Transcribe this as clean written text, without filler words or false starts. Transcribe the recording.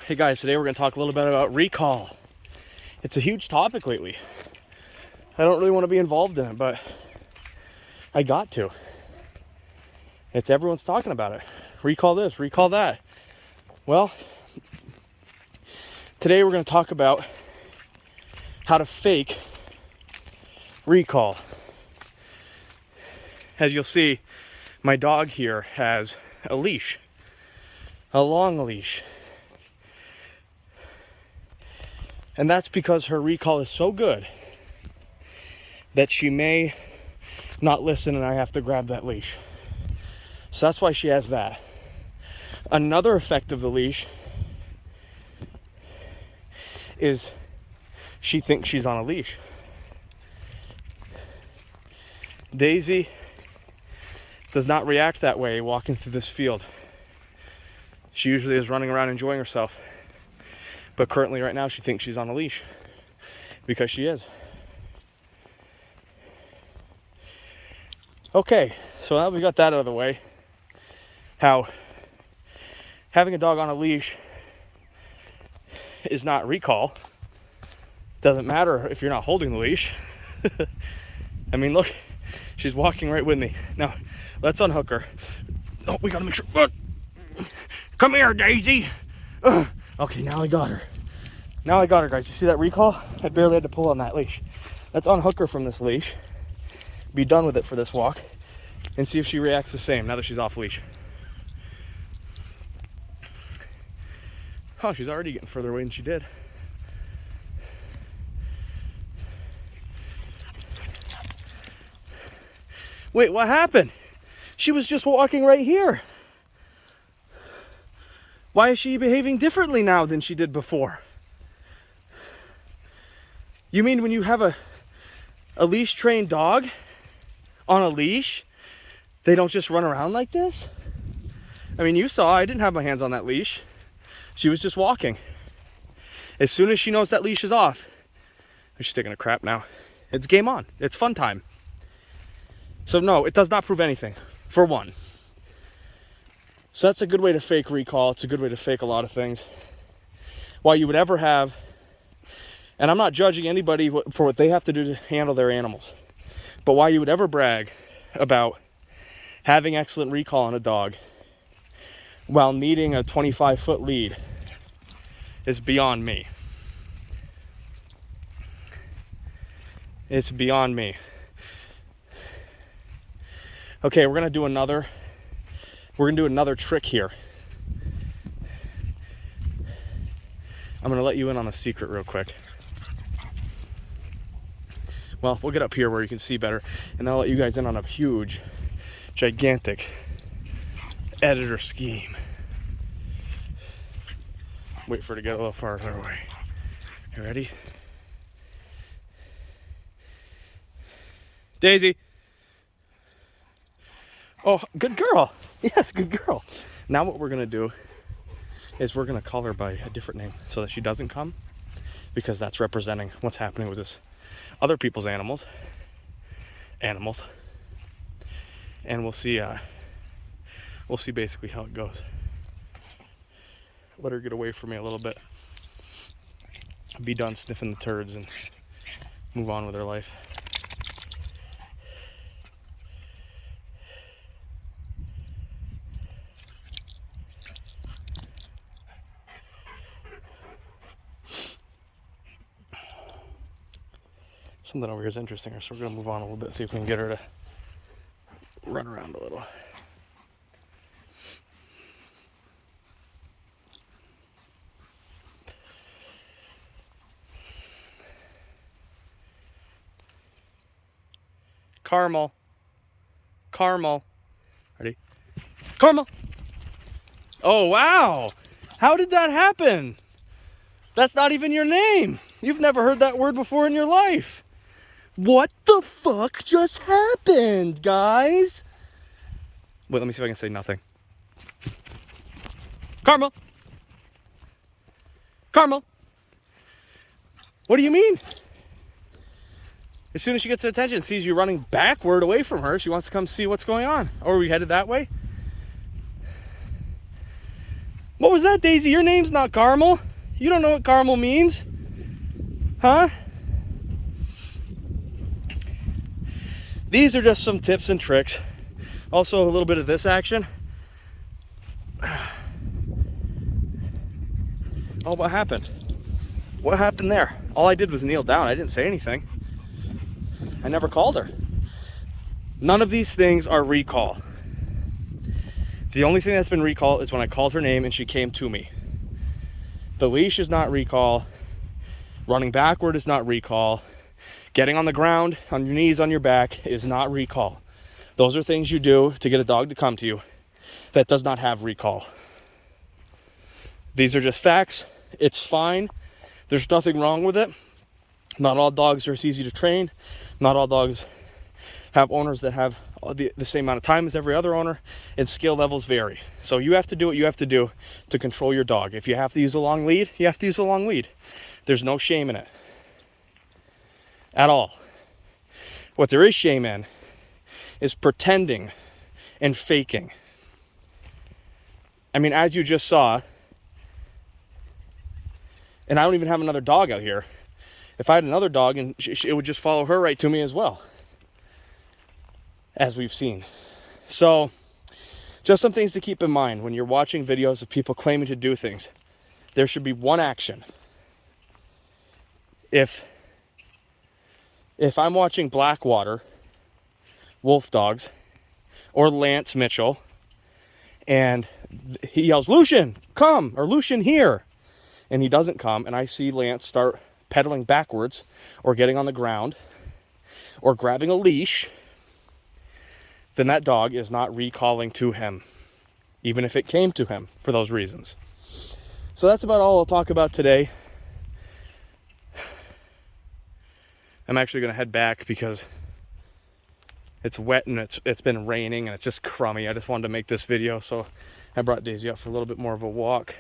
Hey guys, today we're going to talk a little bit about recall. It's a huge topic lately. I don't really want to be involved in it, but I got to. Everyone's talking about it. Recall this, recall that. Well, today we're going to talk about how to fake recall. As you'll see, my dog here has a leash, a long leash. And that's because her recall is so good that she may not listen and I have to grab that leash. So that's why she has that. Another effect of the leash is she thinks she's on a leash. Daisy does not react that way walking through this field. She usually is running around enjoying herself. But currently right now she thinks she's on a leash because she is. Okay, so now we got that out of the way. How having a dog on a leash is not recall. Doesn't matter if you're not holding the leash. I mean, look, she's walking right with me. Now, let's unhook her. Oh, we gotta make sure. Come here, Daisy. Okay, now I got her. Now I got her, guys. You see that recall? I barely had to pull on that leash. Let's unhook her from this leash, be done with it for this walk, and see if she reacts the same now that she's off leash. Oh, she's already getting further away than she did. Wait, what happened? She was just walking right here. Why is she behaving differently now than she did before? You mean when you have a leash trained dog on a leash, they don't just run around like this? I mean, you saw I didn't have my hands on that leash. She was just walking. As soon as she knows that leash is off, she's taking a crap now. It's game on. It's fun time. So no, it does not prove anything, for one. So that's a good way to fake recall. It's a good way to fake a lot of things. Why you would ever have, and I'm not judging anybody for what they have to do to handle their animals, but why you would ever brag about having excellent recall on a dog while needing a 25-foot lead is beyond me. It's beyond me. Okay, we're gonna do another trick here. I'm gonna let you in on a secret real quick. Well, we'll get up here where you can see better, and then I'll let you guys in on a huge, gigantic editor scheme. Wait for it to get a little farther away. You ready? Daisy. Oh, good girl. Yes, good girl. Now what we're going to do is we're going to call her by a different name so that she doesn't come, because that's representing what's happening with this other people's animals. And we'll see basically how it goes. Let her get away from me a little bit. Be done sniffing the turds and move on with her life. Something over here is interesting, so we're going to move on a little bit, see if we can get her to run around a little. Caramel. Ready? Caramel. Oh, wow. How did that happen? That's not even your name. You've never heard that word before in your life. What the fuck just happened, guys? Wait, let me see if I can say nothing. Caramel. What do you mean? As soon as she gets her attention, sees you running backward away from her, she wants to come see what's going on. Or are we headed that way? What was that, Daisy? Your name's not Carmel. You don't know what Carmel means. Huh? These are just some tips and tricks. Also, a little bit of this action. Oh, what happened? What happened there? All I did was kneel down. I didn't say anything. I never called her. None of these things are recall. The only thing that's been recall is when I called her name and she came to me. The leash is not recall. Running backward is not recall. Getting on the ground, on your knees, on your back is not recall. Those are things you do to get a dog to come to you. That does not have recall. These are just facts. It's fine. There's nothing wrong with it. Not all dogs are as easy to train. Not all dogs have owners that have the same amount of time as every other owner, and skill levels vary. So you have to do what you have to do to control your dog. If you have to use a long lead, you have to use a long lead. There's no shame in it at all. What there is shame in is pretending and faking. I mean, as you just saw, and I don't even have another dog out here. If I had another dog, and it would just follow her right to me as well, as we've seen. So just some things to keep in mind when you're watching videos of people claiming to do things. There should be one action. If I'm watching Blackwater wolf dogs or Lance Mitchell and he yells, "Lucian, come," or "Lucian, here," and he doesn't come, and I see Lance start pedaling backwards or getting on the ground or grabbing a leash, then that dog is not recalling to him, even if it came to him for those reasons. So that's about all I'll talk about today. I'm actually going to head back because it's wet and it's been raining and it's just crummy. I just wanted to make this video, so I brought Daisy out for a little bit more of a walk.